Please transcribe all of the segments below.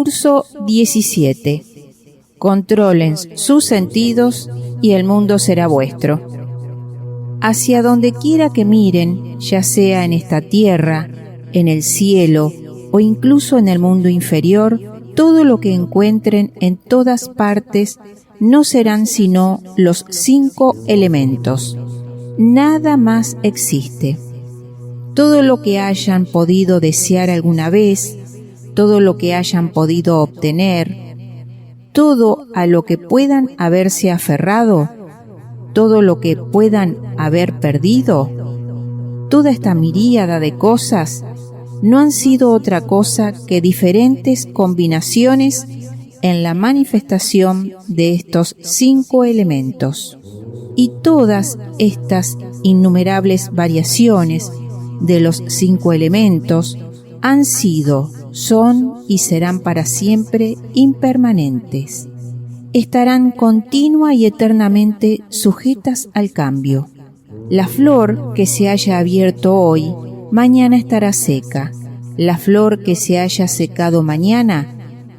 Curso 17. Controlen sus sentidos y el mundo será vuestro. Hacia donde quiera que miren, ya sea en esta tierra, en el cielo o incluso en el mundo inferior, todo lo que encuentren en todas partes no serán sino los 5 elementos. Nada más existe. Todo lo que hayan podido desear alguna vez, todo lo que hayan podido obtener, todo a lo que puedan haberse aferrado, todo lo que puedan haber perdido, toda esta miríada de cosas no han sido otra cosa que diferentes combinaciones en la manifestación de estos 5 elementos. Y todas estas innumerables variaciones de los 5 elementos han sido, son y serán para siempre impermanentes. Estarán continua y eternamente sujetas al cambio. La flor que se haya abierto hoy, mañana estará seca. La flor que se haya secado mañana,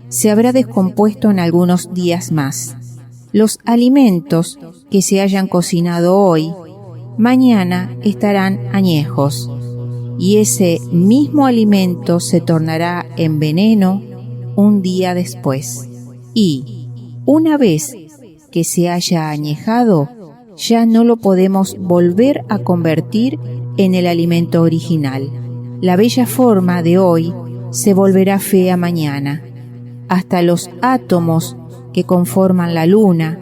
se habrá descompuesto en algunos días más. Los alimentos que se hayan cocinado hoy, mañana estarán añejos. Y ese mismo alimento se tornará en veneno un día después. Y, una vez que se haya añejado, ya no lo podemos volver a convertir en el alimento original. La bella forma de hoy se volverá fea mañana. Hasta los átomos que conforman la luna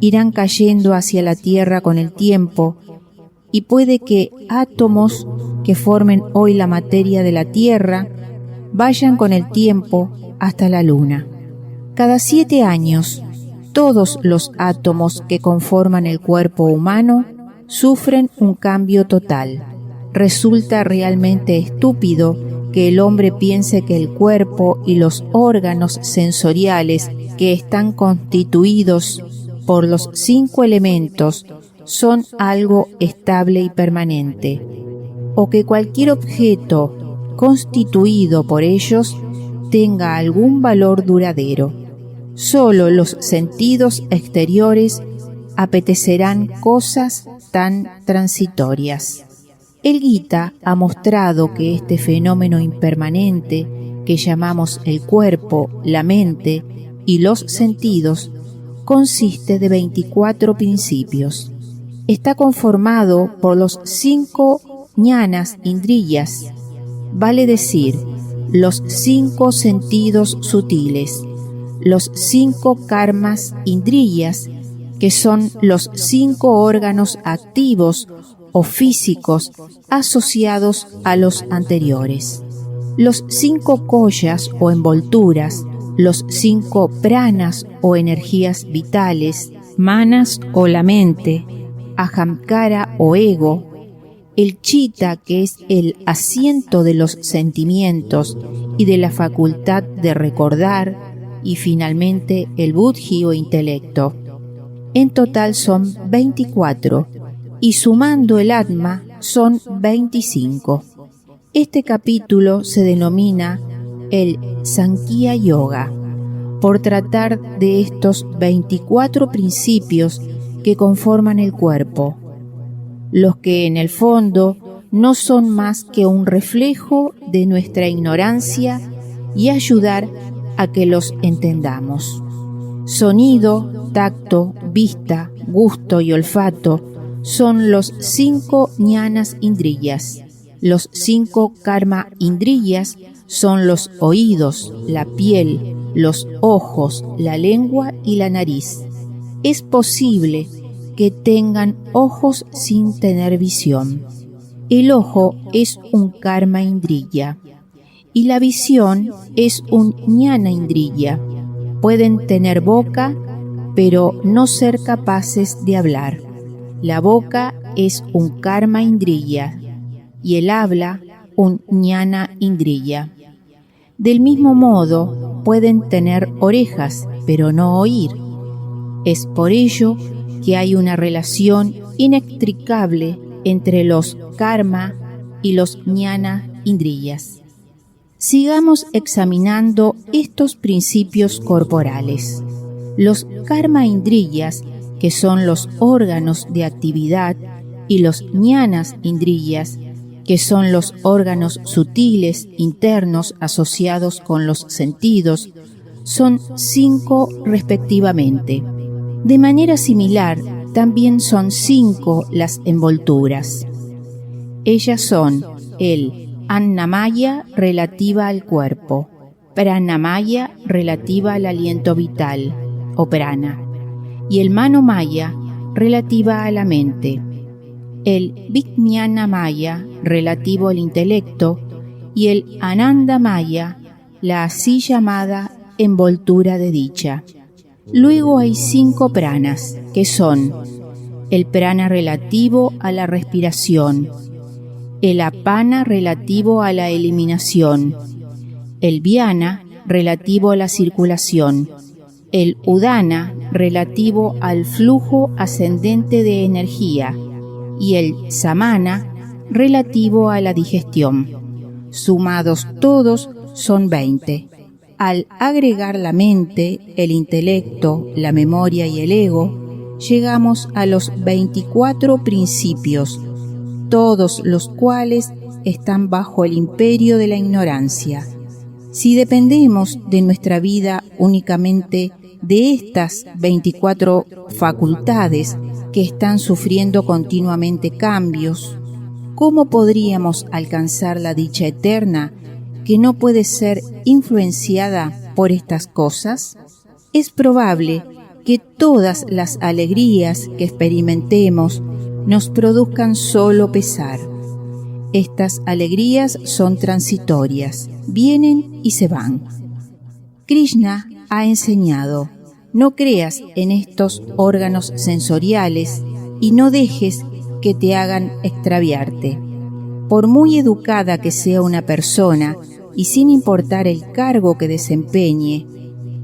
irán cayendo hacia la Tierra con el tiempo, y puede que átomos que formen hoy la materia de la Tierra vayan con el tiempo hasta la Luna. Cada 7 años, todos los átomos que conforman el cuerpo humano sufren un cambio total. Resulta realmente estúpido que el hombre piense que el cuerpo y los órganos sensoriales que están constituidos por los 5 elementos son algo estable y permanente, o que cualquier objeto constituido por ellos tenga algún valor duradero. Solo los sentidos exteriores apetecerán cosas tan transitorias. El Gita ha mostrado que este fenómeno impermanente que llamamos el cuerpo, la mente y los sentidos consiste de 24 principios. Está conformado por los 5 jnanas indriyas, vale decir, los 5 sentidos sutiles, los 5 karmas indriyas, que son los 5 órganos activos o físicos asociados a los anteriores, los 5 koshas o envolturas, los 5 pranas o energías vitales, manas o la mente, ahamkara o ego, el chitta, que es el asiento de los sentimientos y de la facultad de recordar, y finalmente el buddhi o intelecto. En total son 24, y sumando el atma son 25. Este capítulo se denomina el Sankhya Yoga, por tratar de estos 24 principios que conforman el cuerpo, los que en el fondo no son más que un reflejo de nuestra ignorancia y ayudar a que los entendamos. Sonido, tacto, vista, gusto y olfato son los 5 jnanas indriyas. Los 5 karma indriyas son los oídos, la piel, los ojos, la lengua y la nariz. Es posible que tengan ojos sin tener visión. El ojo es un karma indriya y la visión es un jnana indriya. Pueden tener boca, pero no ser capaces de hablar. La boca es un karma indriya y el habla un jnana indriya. Del mismo modo, pueden tener orejas, pero no oír. Es por ello que hay una relación inextricable entre los karma y los jnana indriyas. Sigamos examinando estos principios corporales. Los karma indriyas, que son los órganos de actividad, y los jnanas indriyas, que son los órganos sutiles internos asociados con los sentidos, son 5 respectivamente. De manera similar, también son 5 las envolturas. Ellas son el Annamaya relativa al cuerpo, Pranamaya relativa al aliento vital, o prana, y el Manomaya relativa a la mente, el Vijnanamaya relativo al intelecto y el Anandamaya, la así llamada envoltura de dicha. Luego hay 5 pranas, que son el prana relativo a la respiración, el apana relativo a la eliminación, el vyana relativo a la circulación, el udana relativo al flujo ascendente de energía y el samana relativo a la digestión. Sumados todos son 20. Al agregar la mente, el intelecto, la memoria y el ego, llegamos a los 24 principios, todos los cuales están bajo el imperio de la ignorancia. Si dependemos de nuestra vida únicamente de estas 24 facultades que están sufriendo continuamente cambios, ¿cómo podríamos alcanzar la dicha eterna que no puede ser influenciada por estas cosas? Es probable que todas las alegrías que experimentemos nos produzcan solo pesar. Estas alegrías son transitorias, vienen y se van. Krishna ha enseñado: no creas en estos órganos sensoriales y no dejes que te hagan extraviarte. Por muy educada que sea una persona y sin importar el cargo que desempeñe,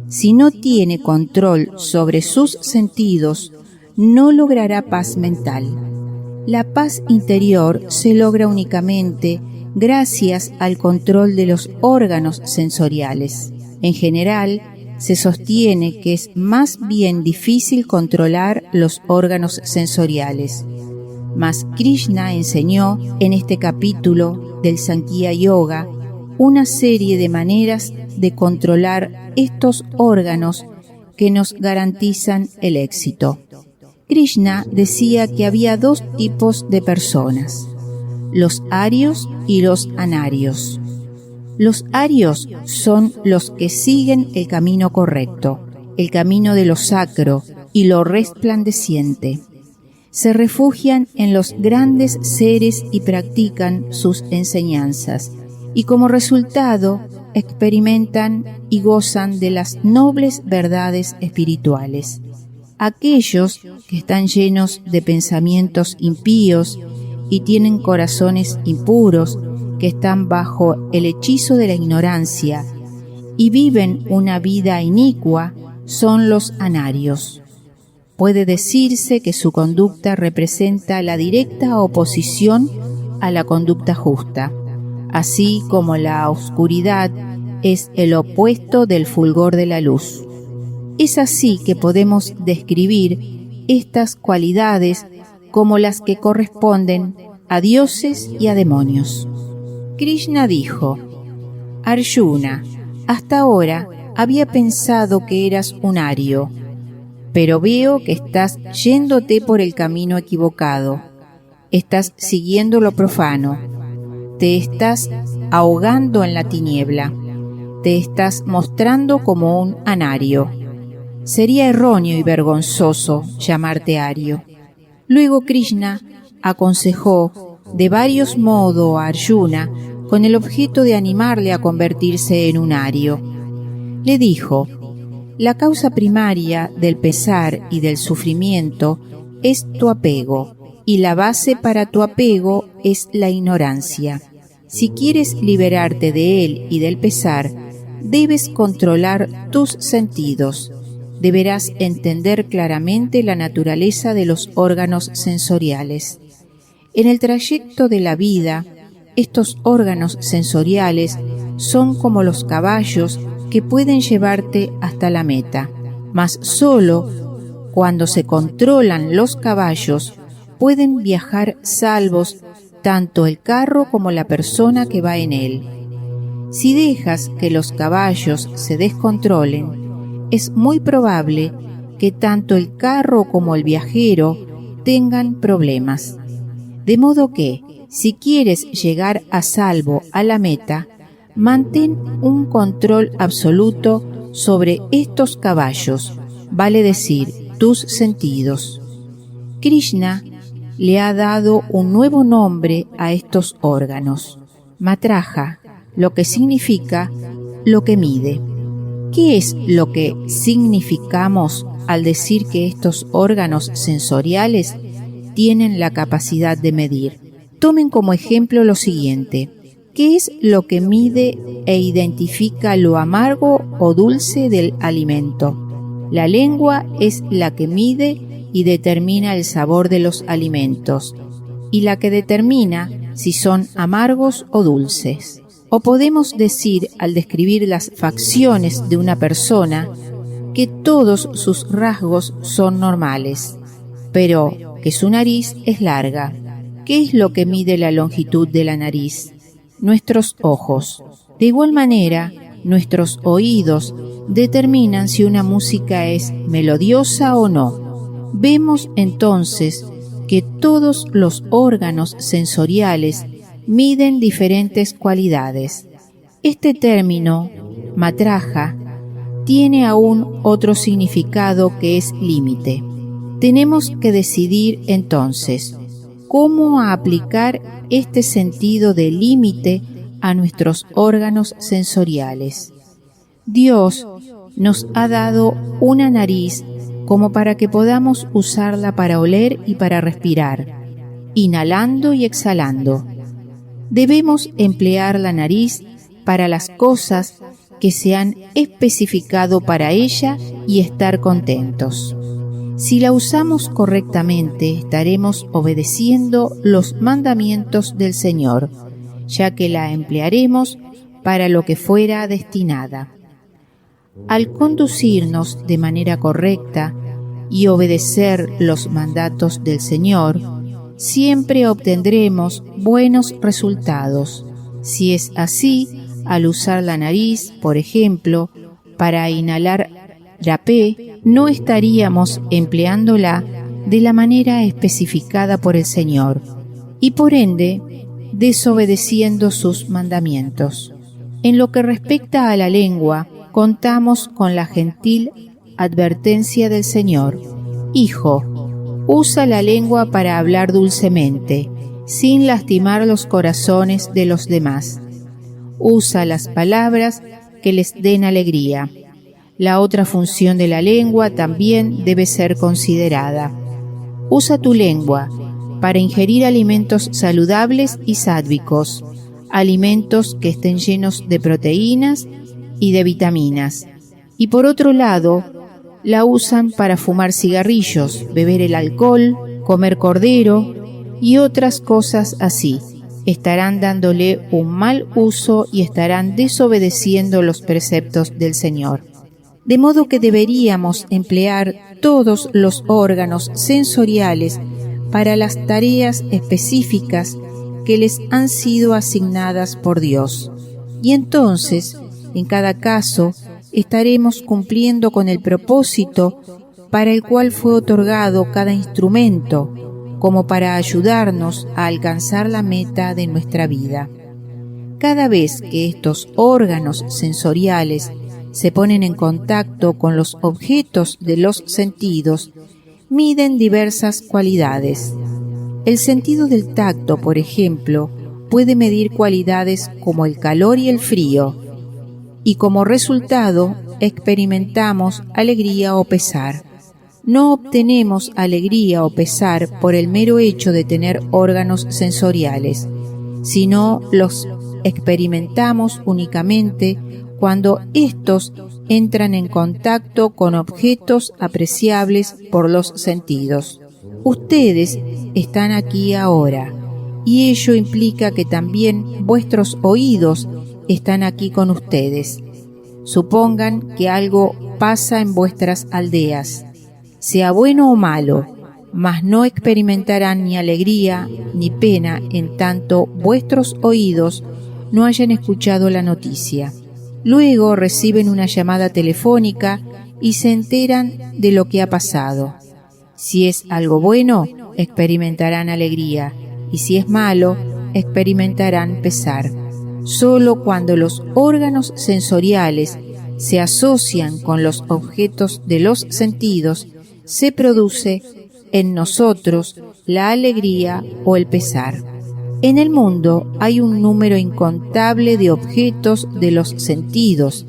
si no tiene control sobre sus sentidos, no logrará paz mental. La paz interior se logra únicamente gracias al control de los órganos sensoriales. En general, se sostiene que es más bien difícil controlar los órganos sensoriales. Mas Krishna enseñó en este capítulo del Sankhya Yoga una serie de maneras de controlar estos órganos que nos garantizan el éxito. Krishna decía que había 2 tipos de personas: los arios y los anarios. Los arios son los que siguen el camino correcto, el camino de lo sacro y lo resplandeciente. Se refugian en los grandes seres y practican sus enseñanzas, y como resultado experimentan y gozan de las nobles verdades espirituales. Aquellos que están llenos de pensamientos impíos y tienen corazones impuros, que están bajo el hechizo de la ignorancia y viven una vida inicua, son los anarios. Puede decirse que su conducta representa la directa oposición a la conducta justa, así como la oscuridad es el opuesto del fulgor de la luz. Es así que podemos describir estas cualidades como las que corresponden a dioses y a demonios. Krishna dijo: Arjuna, hasta ahora había pensado que eras un ario, pero veo que estás yéndote por el camino equivocado. Estás siguiendo lo profano. Te estás ahogando en la tiniebla. Te estás mostrando como un anario. Sería erróneo y vergonzoso llamarte ario. Luego Krishna aconsejó de varios modos a Arjuna con el objeto de animarle a convertirse en un ario. Le dijo: la causa primaria del pesar y del sufrimiento es tu apego, y la base para tu apego es la ignorancia. Si quieres liberarte de él y del pesar, debes controlar tus sentidos. Deberás entender claramente la naturaleza de los órganos sensoriales. En el trayecto de la vida, estos órganos sensoriales son como los caballos que pueden llevarte hasta la meta, mas solo cuando se controlan los caballos pueden viajar salvos tanto el carro como la persona que va en él. Si dejas que los caballos se descontrolen, es muy probable que tanto el carro como el viajero tengan problemas. De modo que, si quieres llegar a salvo a la meta, mantén un control absoluto sobre estos caballos, vale decir, tus sentidos. Krishna le ha dado un nuevo nombre a estos órganos, matraja, lo que significa lo que mide. ¿Qué es lo que significamos al decir que estos órganos sensoriales tienen la capacidad de medir? Tomen como ejemplo lo siguiente. ¿Qué es lo que mide e identifica lo amargo o dulce del alimento? La lengua es la que mide y determina el sabor de los alimentos, y la que determina si son amargos o dulces. O podemos decir, al describir las facciones de una persona, que todos sus rasgos son normales, pero que su nariz es larga. ¿Qué es lo que mide la longitud de la nariz? Nuestros ojos. De igual manera, nuestros oídos determinan si una música es melodiosa o no. Vemos entonces que todos los órganos sensoriales miden diferentes cualidades. Este término, matraja, tiene aún otro significado que es límite. Tenemos que decidir entonces cómo aplicar este sentido de límite a nuestros órganos sensoriales. Dios nos ha dado una nariz como para que podamos usarla para oler y para respirar, inhalando y exhalando. Debemos emplear la nariz para las cosas que se han especificado para ella y estar contentos. Si la usamos correctamente, estaremos obedeciendo los mandamientos del Señor, ya que la emplearemos para lo que fuera destinada. Al conducirnos de manera correcta y obedecer los mandatos del Señor, siempre obtendremos buenos resultados. Si es así, al usar la nariz, por ejemplo, para inhalar rapé, no estaríamos empleándola de la manera especificada por el Señor y por ende desobedeciendo sus mandamientos. En lo que respecta a la lengua, contamos con la gentil advertencia del Señor: Hijo, usa la lengua para hablar dulcemente, sin lastimar los corazones de los demás. Usa las palabras que les den alegría. La otra función de la lengua también debe ser considerada. Usa tu lengua para ingerir alimentos saludables y sádvicos, alimentos que estén llenos de proteínas y de vitaminas. Y por otro lado, la usan para fumar cigarrillos, beber el alcohol, comer cordero y otras cosas así. Estarán dándole un mal uso y estarán desobedeciendo los preceptos del Señor. De modo que deberíamos emplear todos los órganos sensoriales para las tareas específicas que les han sido asignadas por Dios. Y entonces, en cada caso, estaremos cumpliendo con el propósito para el cual fue otorgado cada instrumento, como para ayudarnos a alcanzar la meta de nuestra vida. Cada vez que estos órganos sensoriales se ponen en contacto con los objetos de los sentidos, miden diversas cualidades. El sentido del tacto, por ejemplo, puede medir cualidades como el calor y el frío, y como resultado experimentamos alegría o pesar. No obtenemos alegría o pesar por el mero hecho de tener órganos sensoriales, sino los experimentamos únicamente cuando éstos entran en contacto con objetos apreciables por los sentidos. Ustedes están aquí ahora, y ello implica que también vuestros oídos están aquí con ustedes. Supongan que algo pasa en vuestras aldeas, sea bueno o malo, mas no experimentarán ni alegría ni pena en tanto vuestros oídos no hayan escuchado la noticia. Luego reciben una llamada telefónica y se enteran de lo que ha pasado. Si es algo bueno, experimentarán alegría, y si es malo, experimentarán pesar. Solo cuando los órganos sensoriales se asocian con los objetos de los sentidos, se produce en nosotros la alegría o el pesar. En el mundo hay un número incontable de objetos de los sentidos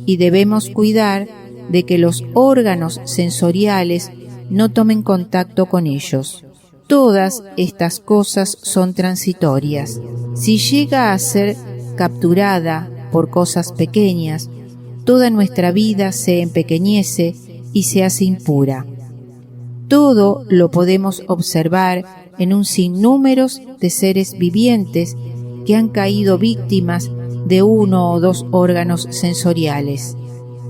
y debemos cuidar de que los órganos sensoriales no tomen contacto con ellos. Todas estas cosas son transitorias. Si llega a ser capturada por cosas pequeñas, toda nuestra vida se empequeñece y se hace impura. Todo lo podemos observar en un sinnúmero de seres vivientes que han caído víctimas de uno o dos órganos sensoriales.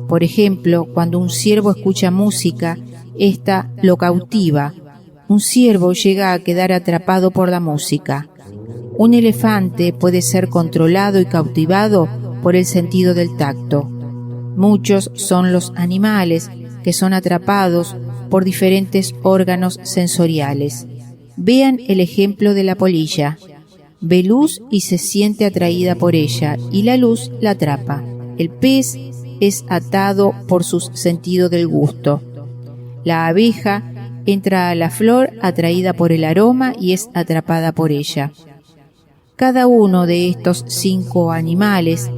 Por ejemplo, cuando un ciervo escucha música, ésta lo cautiva. Un ciervo llega a quedar atrapado por la música. Un elefante puede ser controlado y cautivado por el sentido del tacto. Muchos son los animales que son atrapados por diferentes órganos sensoriales. Vean el ejemplo de la polilla. Ve luz y se siente atraída por ella, y la luz la atrapa. El pez es atado por sus sentidos del gusto. La abeja entra a la flor atraída por el aroma y es atrapada por ella. Cada uno de estos 5 animales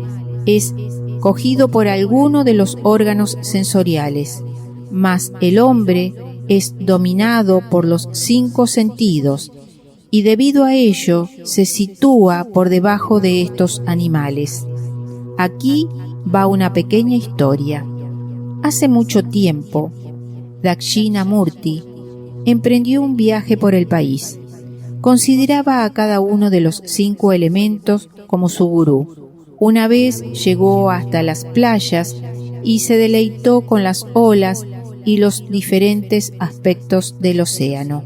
es cogido por alguno de los órganos sensoriales, mas el hombre es dominado por los 5 sentidos y debido a ello se sitúa por debajo de estos animales. Aquí va una pequeña historia. Hace mucho tiempo, Dakshinamurti emprendió un viaje por el país. Consideraba a cada uno de los 5 elementos como su gurú. Una vez llegó hasta las playas y se deleitó con las olas y los diferentes aspectos del océano.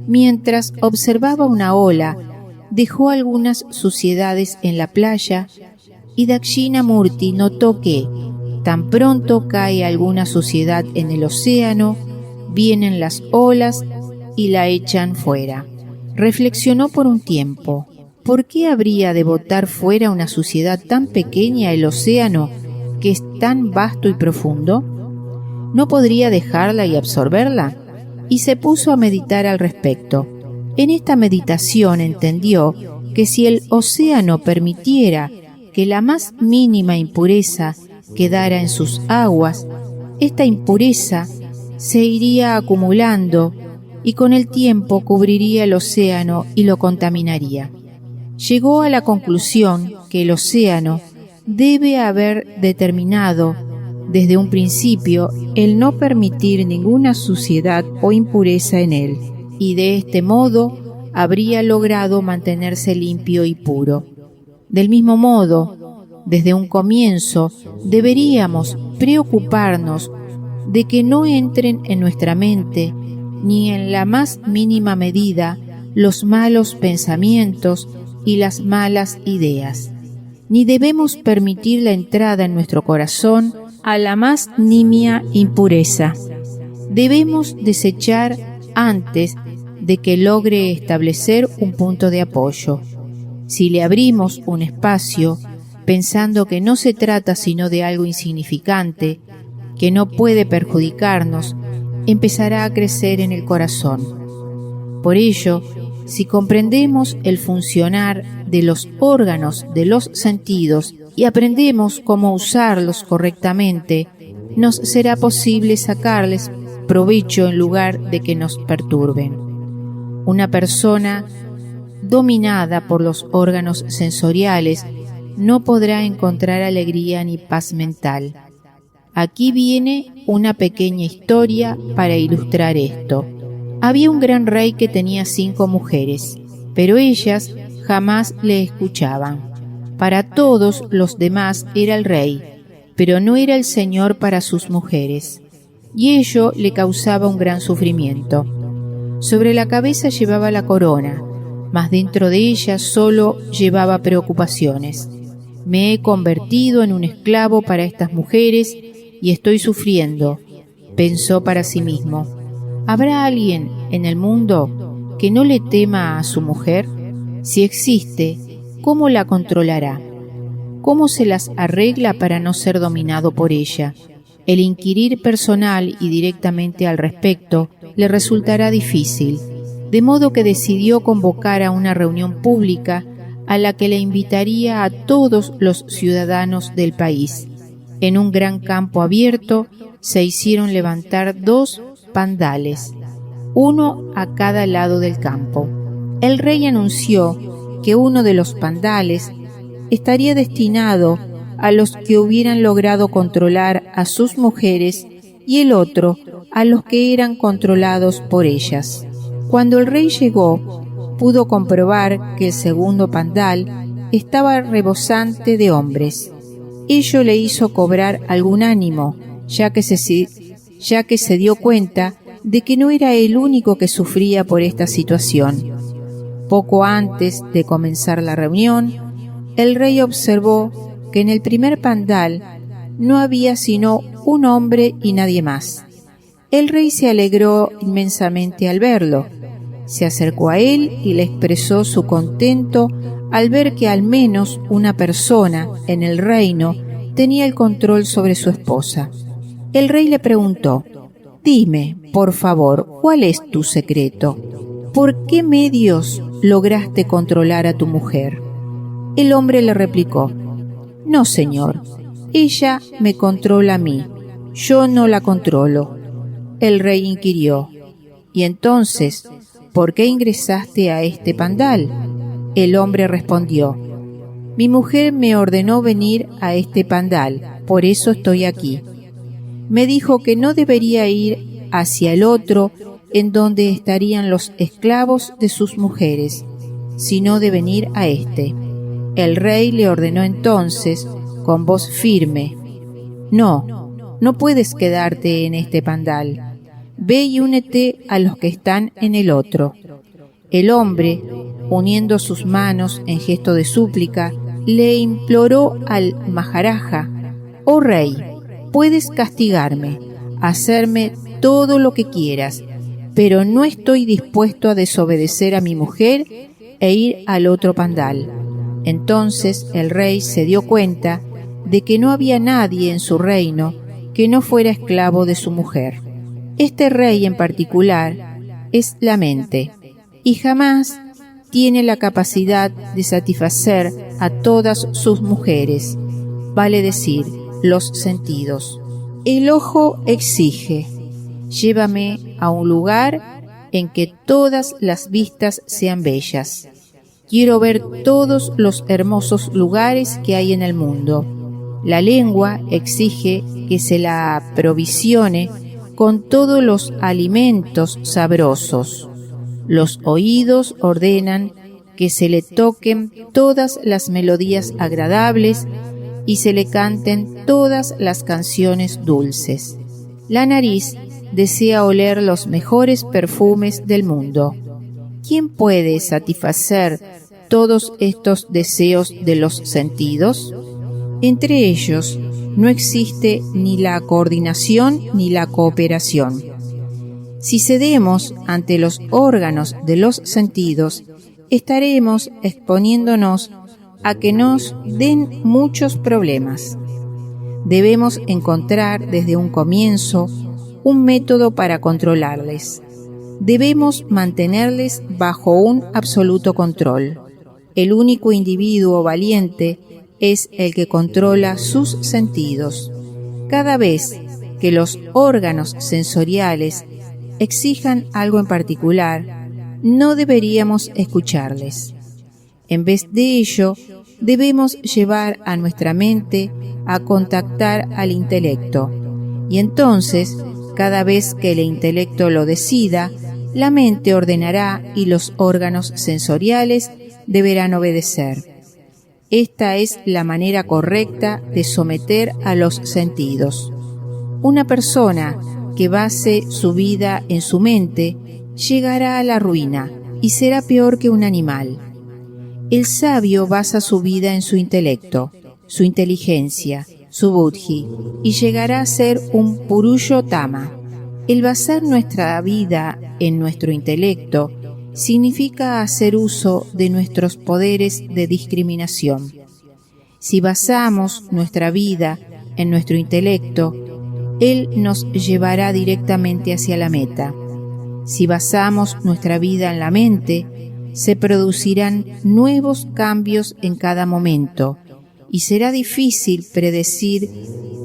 Mientras observaba una ola, dejó algunas suciedades en la playa y Dakshinamurti notó que, tan pronto cae alguna suciedad en el océano, vienen las olas y la echan fuera. Reflexionó por un tiempo. ¿Por qué habría de botar fuera una suciedad tan pequeña el océano que es tan vasto y profundo? ¿No podría dejarla y absorberla? Y se puso a meditar al respecto. En esta meditación entendió que si el océano permitiera que la más mínima impureza quedara en sus aguas, esta impureza se iría acumulando y con el tiempo cubriría el océano y lo contaminaría. Llegó a la conclusión que el océano debe haber determinado desde un principio el no permitir ninguna suciedad o impureza en él, y de este modo habría logrado mantenerse limpio y puro. Del mismo modo, desde un comienzo deberíamos preocuparnos de que no entren en nuestra mente ni en la más mínima medida los malos pensamientos y las malas ideas, ni debemos permitir la entrada en nuestro corazón a la más nimia impureza. Debemos desechar antes de que logre establecer un punto de apoyo. Si le abrimos un espacio pensando que no se trata sino de algo insignificante, que no puede perjudicarnos, empezará a crecer en el corazón. Por ello, si comprendemos el funcionar de los órganos de los sentidos y aprendemos cómo usarlos correctamente, nos será posible sacarles provecho en lugar de que nos perturben. Una persona dominada por los órganos sensoriales no podrá encontrar alegría ni paz mental. Aquí viene una pequeña historia para ilustrar esto. Había un gran rey que tenía 5 mujeres, pero ellas jamás le escuchaban. Para todos los demás era el rey, pero no era el señor para sus mujeres, y ello le causaba un gran sufrimiento. Sobre la cabeza llevaba la corona, mas dentro de ella solo llevaba preocupaciones. Me he convertido en un esclavo para estas mujeres y estoy sufriendo, pensó para sí mismo. ¿Habrá alguien en el mundo que no le tema a su mujer? Si existe, ¿cómo la controlará? ¿Cómo se las arregla para no ser dominado por ella? El inquirir personal y directamente al respecto le resultará difícil, de modo que decidió convocar a una reunión pública a la que le invitaría a todos los ciudadanos del país. En un gran campo abierto se hicieron levantar 2 pandales, uno a cada lado del campo. El rey anunció que uno de los pandales estaría destinado a los que hubieran logrado controlar a sus mujeres y el otro a los que eran controlados por ellas. Cuando el rey llegó, pudo comprobar que el segundo pandal estaba rebosante de hombres. Ello le hizo cobrar algún ánimo, ya que se dio cuenta de que no era el único que sufría por esta situación. Poco antes de comenzar la reunión, el rey observó que en el primer pandal no había sino un hombre y nadie más. El rey se alegró inmensamente al verlo. Se acercó a él y le expresó su contento al ver que al menos una persona en el reino tenía el control sobre su esposa. El rey le preguntó: «Dime, por favor, ¿cuál es tu secreto? ¿Por qué medios lograste controlar a tu mujer?» El hombre le replicó: «No, señor, ella me controla a mí, yo no la controlo». El rey inquirió: «¿Y entonces por qué ingresaste a este pandal?» El hombre respondió: «Mi mujer me ordenó venir a este pandal, por eso estoy aquí. Me dijo que no debería ir hacia el otro en donde estarían los esclavos de sus mujeres, sino de venir a este». El rey le ordenó entonces, con voz firme: no puedes quedarte en este pandal. Ve y únete a los que están en el otro». El hombre, uniendo sus manos en gesto de súplica, le imploró al Maharaja: «Oh rey, puedes castigarme, hacerme todo lo que quieras, pero no estoy dispuesto a desobedecer a mi mujer e ir al otro pandal». Entonces el rey se dio cuenta de que no había nadie en su reino que no fuera esclavo de su mujer. Este rey en particular es la mente, y jamás tiene la capacidad de satisfacer a todas sus mujeres, vale decir, los sentidos. El ojo exige: «Llévame a un lugar en que todas las vistas sean bellas. Quiero ver todos los hermosos lugares que hay en el mundo». La lengua exige que se la aprovisione con todos los alimentos sabrosos. Los oídos ordenan que se le toquen todas las melodías agradables y se le canten todas las canciones dulces. La nariz desea oler los mejores perfumes del mundo. ¿Quién puede satisfacer todos estos deseos de los sentidos? Entre ellos no existe ni la coordinación ni la cooperación. Si cedemos ante los órganos de los sentidos, estaremos exponiéndonos a que nos den muchos problemas. Debemos encontrar desde un comienzo un método para controlarles. Debemos mantenerles bajo un absoluto control. El único individuo valiente es el que controla sus sentidos. Cada vez que los órganos sensoriales exijan algo en particular, no deberíamos escucharles. En vez de ello, debemos llevar a nuestra mente a contactar al intelecto, y entonces, cada vez que el intelecto lo decida, la mente ordenará y los órganos sensoriales deberán obedecer. Esta es la manera correcta de someter a los sentidos. Una persona que base su vida en su mente llegará a la ruina y será peor que un animal. El sabio basa su vida en su intelecto, su inteligencia, su buddhi, y llegará a ser un Purushottama. El basar nuestra vida en nuestro intelecto significa hacer uso de nuestros poderes de discriminación. Si basamos nuestra vida en nuestro intelecto, él nos llevará directamente hacia la meta. Si basamos nuestra vida en la mente, se producirán nuevos cambios en cada momento y será difícil predecir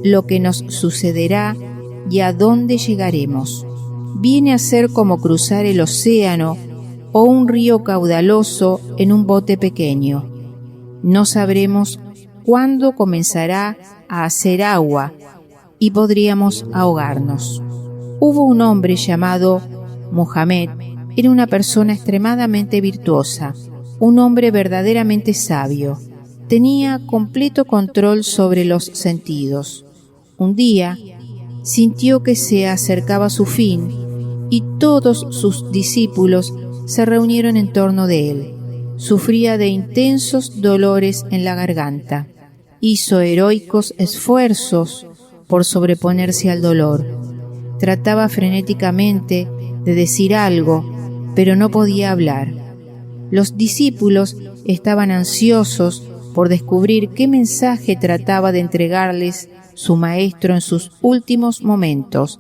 lo que nos sucederá y a dónde llegaremos. Viene a ser como cruzar el océano o un río caudaloso en un bote pequeño. No sabremos cuándo comenzará a hacer agua y podríamos ahogarnos. Hubo un hombre llamado Muhammad. Era una persona extremadamente virtuosa, un hombre verdaderamente sabio. Tenía completo control sobre los sentidos. Un día sintió que se acercaba su fin y todos sus discípulos se reunieron en torno de él. Sufría de intensos dolores en la garganta. Hizo heroicos esfuerzos por sobreponerse al dolor. Trataba frenéticamente de decir algo, pero no podía hablar. Los discípulos estaban ansiosos por descubrir qué mensaje trataba de entregarles su maestro en sus últimos momentos,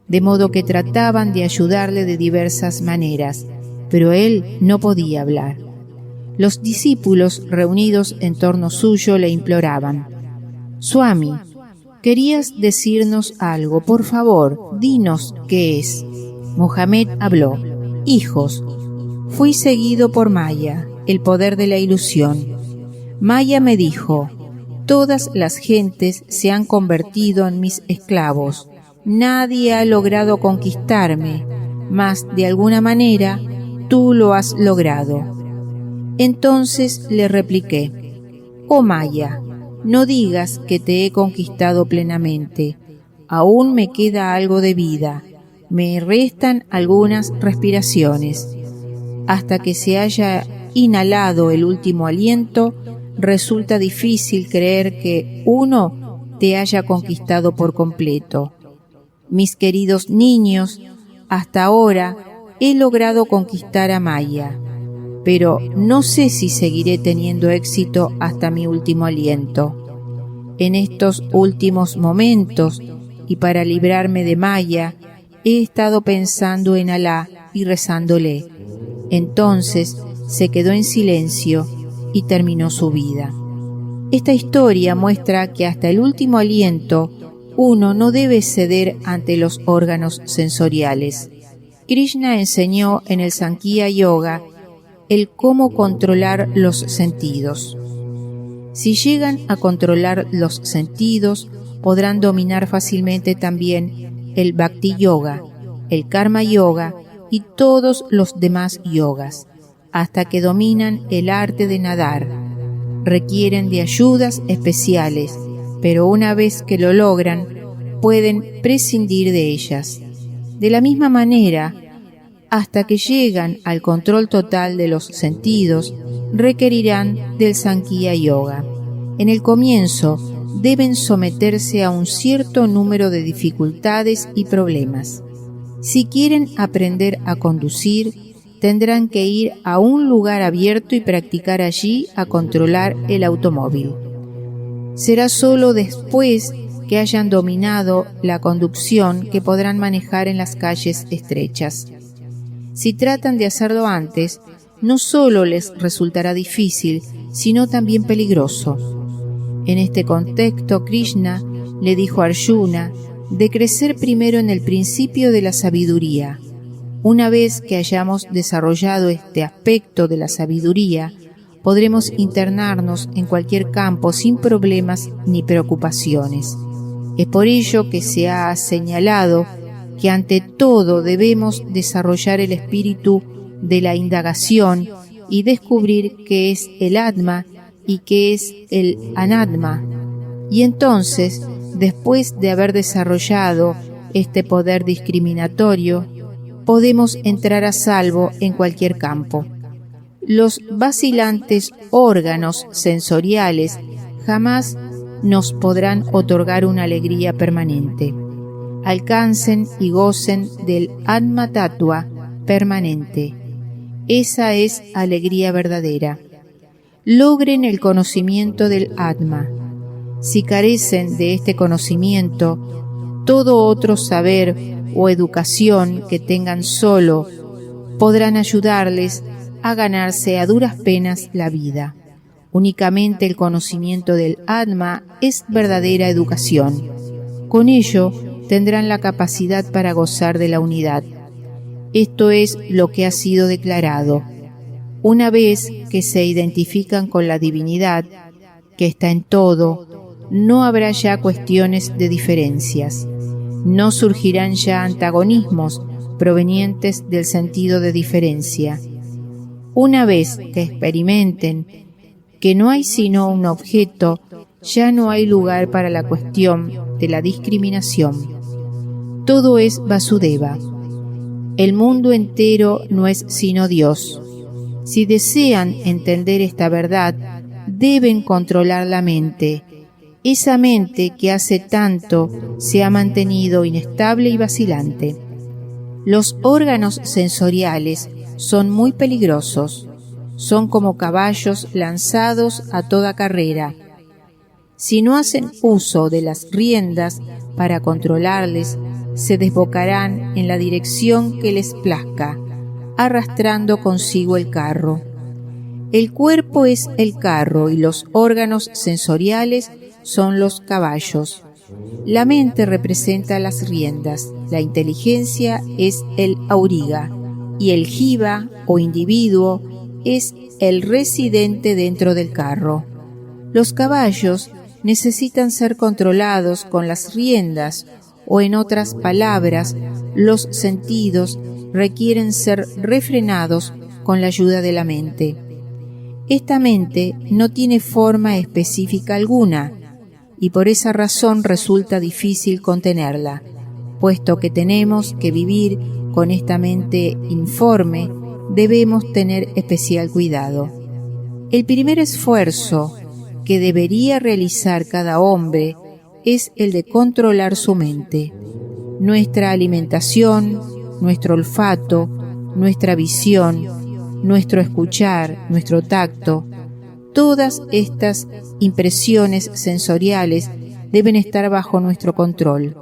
de modo que trataban de ayudarle de diversas maneras, pero él no podía hablar. Los discípulos reunidos en torno suyo le imploraban: «Swami, querías decirnos algo, por favor, dinos qué es». Muhammad habló: «Hijos, fui seguido por Maya, el poder de la ilusión. Maya me dijo: todas las gentes se han convertido en mis esclavos. Nadie ha logrado conquistarme, mas de alguna manera tú lo has logrado». Entonces le repliqué: «Oh Maya, no digas que te he conquistado plenamente. Aún me queda algo de vida. Me restan algunas respiraciones. Hasta que se haya inhalado el último aliento, resulta difícil creer que uno te haya conquistado por completo. Mis queridos niños, hasta ahora he logrado conquistar a Maya, pero no sé si seguiré teniendo éxito hasta mi último aliento. En estos últimos momentos, y para librarme de Maya, he estado pensando en Alá y rezándole». Entonces se quedó en silencio y terminó su vida. Esta historia muestra que hasta el último aliento uno no debe ceder ante los órganos sensoriales. Krishna enseñó en el Sankhya Yoga el cómo controlar los sentidos. Si llegan a controlar los sentidos, podrán dominar fácilmente también el Bhakti Yoga, el Karma Yoga y todos los demás yogas, hasta que dominan el arte de nadar. Requieren de ayudas especiales, pero una vez que lo logran, pueden prescindir de ellas. De la misma manera, hasta que llegan al control total de los sentidos, requerirán del Sankhya Yoga. En el comienzo, deben someterse a un cierto número de dificultades y problemas. Si quieren aprender a conducir, tendrán que ir a un lugar abierto y practicar allí a controlar el automóvil. Será solo después que hayan dominado la conducción que podrán manejar en las calles estrechas. Si tratan de hacerlo antes, no solo les resultará difícil, sino también peligroso. En este contexto, Krishna le dijo a Arjuna de crecer primero en el principio de la sabiduría. Una vez que hayamos desarrollado este aspecto de la sabiduría, podremos internarnos en cualquier campo sin problemas ni preocupaciones. Es por ello que se ha señalado que ante todo debemos desarrollar el espíritu de la indagación y descubrir qué es el Atma y que es el anatma. Y entonces, después de haber desarrollado este poder discriminatorio, podemos entrar a salvo en cualquier campo. Los vacilantes órganos sensoriales jamás nos podrán otorgar una alegría permanente. Alcancen y gocen del Atma Tattva permanente. Esa es alegría verdadera. Logren el conocimiento del Atma. Si carecen de este conocimiento, todo otro saber o educación que tengan solo podrán ayudarles a ganarse a duras penas la vida. Únicamente el conocimiento del Atma es verdadera educación. Con ello tendrán la capacidad para gozar de la unidad. Esto es lo que ha sido declarado. Una vez que se identifican con la divinidad, que está en todo, no habrá ya cuestiones de diferencias. No surgirán ya antagonismos provenientes del sentido de diferencia. Una vez que experimenten que no hay sino un objeto, ya no hay lugar para la cuestión de la discriminación. Todo es Vasudeva. El mundo entero no es sino Dios. Si desean entender esta verdad, deben controlar la mente, esa mente que hace tanto se ha mantenido inestable y vacilante. Los órganos sensoriales son muy peligrosos. Son como caballos lanzados a toda carrera. Si no hacen uso de las riendas para controlarles, se desbocarán en la dirección que les plazca, arrastrando consigo el carro. El cuerpo es el carro y los órganos sensoriales son los caballos. La mente representa las riendas, la inteligencia es el auriga y el jiva o individuo es el residente dentro del carro. Los caballos necesitan ser controlados con las riendas, o en otras palabras, los sentidos requieren ser refrenados con la ayuda de la mente. Esta mente no tiene forma específica alguna, y por esa razón resulta difícil contenerla, puesto que tenemos que vivir con esta mente informe. Debemos tener especial cuidado. El primer esfuerzo que debería realizar cada hombre es el de controlar su mente. Nuestra alimentación, nuestro olfato, nuestra visión, nuestro escuchar, nuestro tacto, todas estas impresiones sensoriales deben estar bajo nuestro control.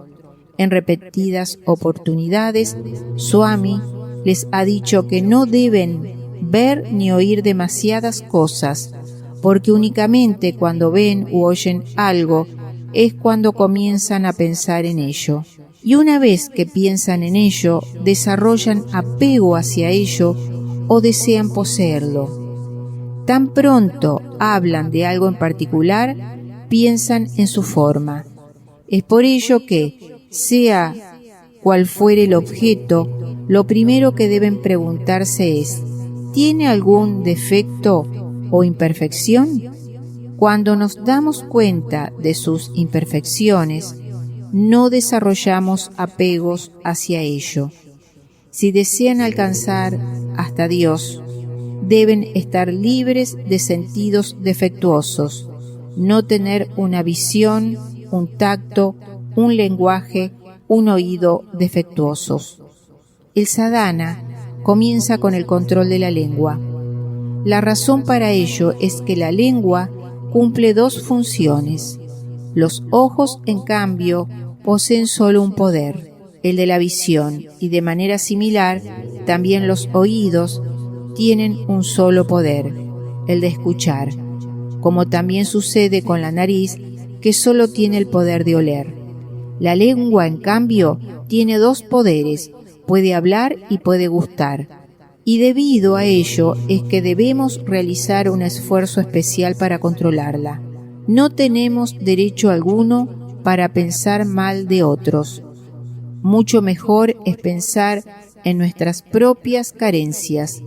En repetidas oportunidades, Swami les ha dicho que no deben ver ni oír demasiadas cosas, porque únicamente cuando ven u oyen algo es cuando comienzan a pensar en ello. Y una vez que piensan en ello, desarrollan apego hacia ello o desean poseerlo. Tan pronto hablan de algo en particular, piensan en su forma. Es por ello que, sea cual fuere el objeto, lo primero que deben preguntarse es: ¿tiene algún defecto o imperfección? Cuando nos damos cuenta de sus imperfecciones, no desarrollamos apegos hacia ello. Si desean alcanzar hasta Dios, deben estar libres de sentidos defectuosos, no tener una visión, un tacto, un lenguaje, un oído defectuosos. El sadhana comienza con el control de la lengua. La razón para ello es que la lengua cumple dos funciones. Los ojos, en cambio, poseen solo un poder, el de la visión, y de manera similar, también los oídos tienen un solo poder, el de escuchar, como también sucede con la nariz, que solo tiene el poder de oler. La lengua, en cambio, tiene dos poderes, puede hablar y puede gustar. Y debido a ello es que debemos realizar un esfuerzo especial para controlarla. No tenemos derecho alguno para pensar mal de otros. Mucho mejor es pensar en nuestras propias carencias.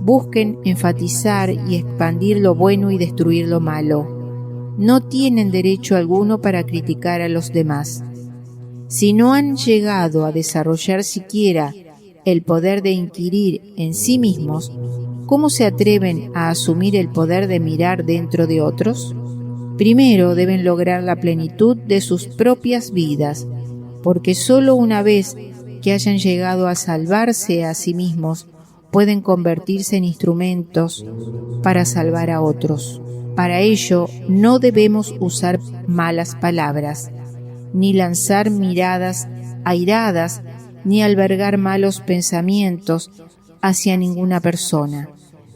busquen enfatizar y expandir lo bueno y destruir lo malo. No tienen derecho alguno para criticar a los demás. Si no han llegado a desarrollar siquiera el poder de inquirir en sí mismos, ¿cómo se atreven a asumir el poder de mirar dentro de otros? Primero deben lograr la plenitud de sus propias vidas, porque solo una vez que hayan llegado a salvarse a sí mismos, pueden convertirse en instrumentos para salvar a otros. Para ello, no debemos usar malas palabras, ni lanzar miradas airadas, ni albergar malos pensamientos hacia ninguna persona.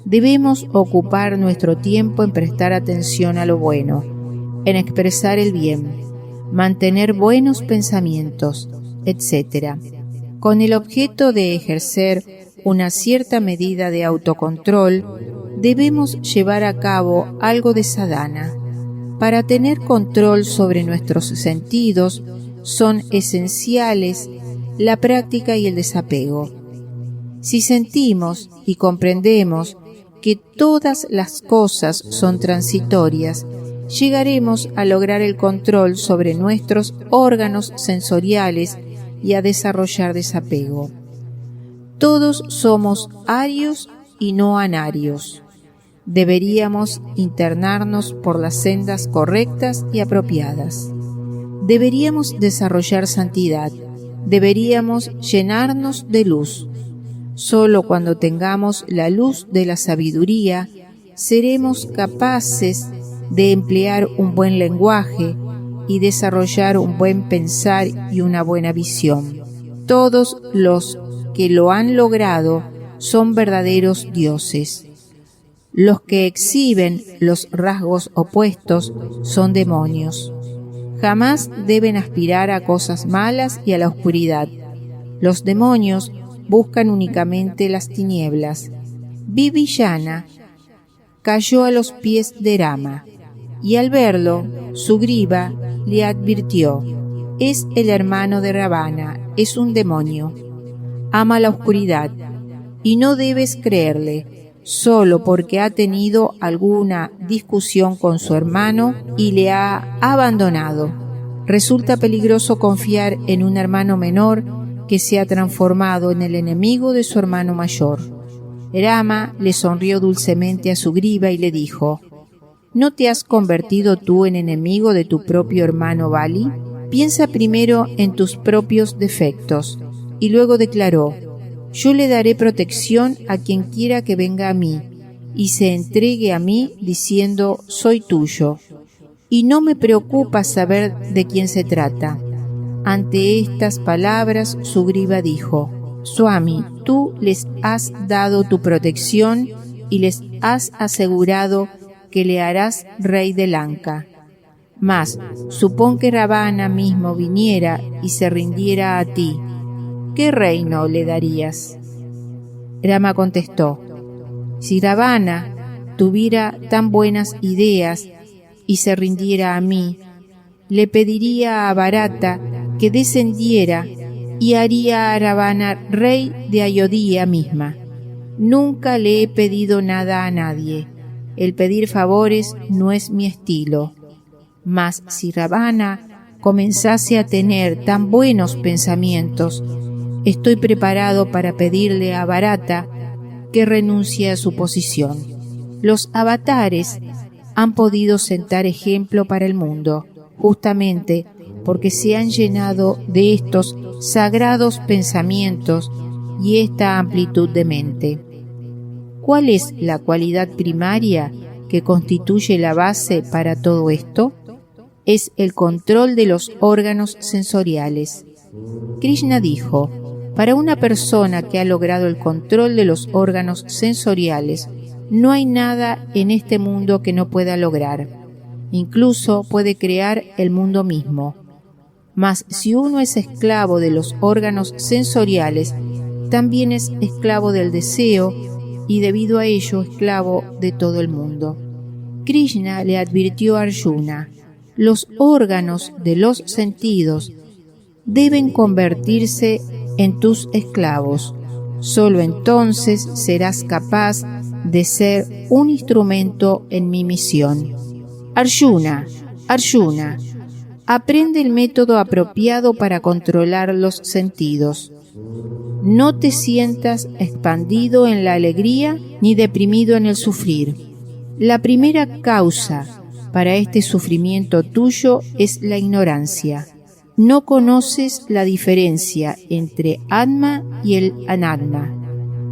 Debemos ocupar nuestro tiempo en prestar atención a lo bueno, en expresar el bien, mantener buenos pensamientos, etc., con el objeto de ejercer una cierta medida de autocontrol. Debemos llevar a cabo algo de sadhana. Para tener control sobre nuestros sentidos son esenciales la práctica y el desapego. Si sentimos y comprendemos que todas las cosas son transitorias, llegaremos a lograr el control sobre nuestros órganos sensoriales y a desarrollar desapego. Todos somos arios y no anarios. Deberíamos internarnos por las sendas correctas y apropiadas. Deberíamos desarrollar santidad. Deberíamos llenarnos de luz. Solo cuando tengamos la luz de la sabiduría, seremos capaces de emplear un buen lenguaje y desarrollar un buen pensar y una buena visión. Todos los que lo han logrado son verdaderos dioses. Los que exhiben los rasgos opuestos son demonios. Jamás deben aspirar a cosas malas y a la oscuridad. Los demonios buscan únicamente las tinieblas. Vivillana cayó a los pies de Rama, y al verlo, Sugriva le advirtió: es el hermano de Ravana, es un demonio. Ama la oscuridad, y no debes creerle, solo porque ha tenido alguna discusión con su hermano y le ha abandonado. Resulta peligroso confiar en un hermano menor que se ha transformado en el enemigo de su hermano mayor. Rama le sonrió dulcemente a Sugriva y le dijo: ¿no te has convertido tú en enemigo de tu propio hermano Bali? Piensa primero en tus propios defectos. Y luego declaró: yo le daré protección a quien quiera que venga a mí y se entregue a mí diciendo: soy tuyo. Y no me preocupa saber de quién se trata. Ante estas palabras, Sugriva dijo: Swami, tú les has dado tu protección y les has asegurado que le harás rey de Lanka. Mas, supón que Ravana mismo viniera y se rindiera a ti, ¿qué reino le darías? Rama contestó: si Ravana tuviera tan buenas ideas y se rindiera a mí, le pediría a Bharata que descendiera y haría a Ravana rey de Ayodhya misma. Nunca le he pedido nada a nadie. El pedir favores no es mi estilo. Mas si Ravana comenzase a tener tan buenos pensamientos, estoy preparado para pedirle a Bharata que renuncie a su posición. Los avatares han podido sentar ejemplo para el mundo, justamente porque se han llenado de estos sagrados pensamientos y esta amplitud de mente. ¿Cuál es la cualidad primaria que constituye la base para todo esto? Es el control de los órganos sensoriales. Krishna dijo: para una persona que ha logrado el control de los órganos sensoriales, no hay nada en este mundo que no pueda lograr. Incluso puede crear el mundo mismo. Mas si uno es esclavo de los órganos sensoriales, también es esclavo del deseo y debido a ello esclavo de todo el mundo. Krishna le advirtió a Arjuna: los órganos de los sentidos deben convertirse en tus esclavos. Solo entonces serás capaz de ser un instrumento en mi misión. Arjuna, Arjuna, aprende el método apropiado para controlar los sentidos. No te sientas expandido en la alegría ni deprimido en el sufrir. La primera causa para este sufrimiento tuyo es la ignorancia. No conoces la diferencia entre Atma y el Anatma,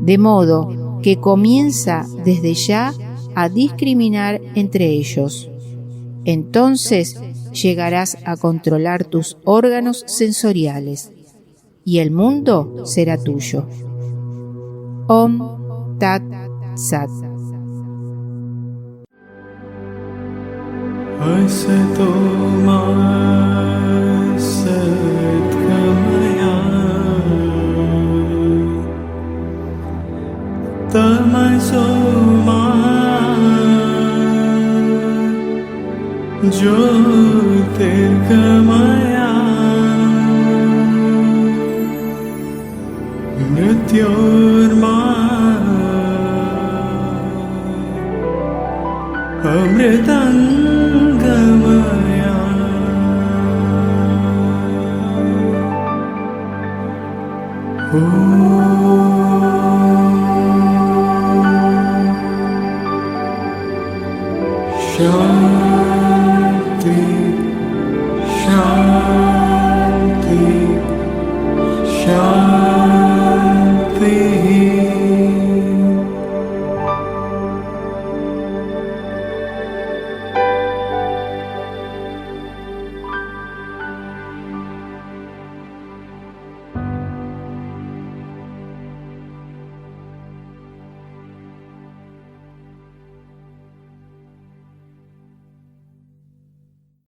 de modo que comienza desde ya a discriminar entre ellos. Entonces llegarás a controlar tus órganos sensoriales y el mundo será tuyo. Om Tat Sat. Asato ma satgamaya tamaso ma jyotirgamaya mrityorma amrita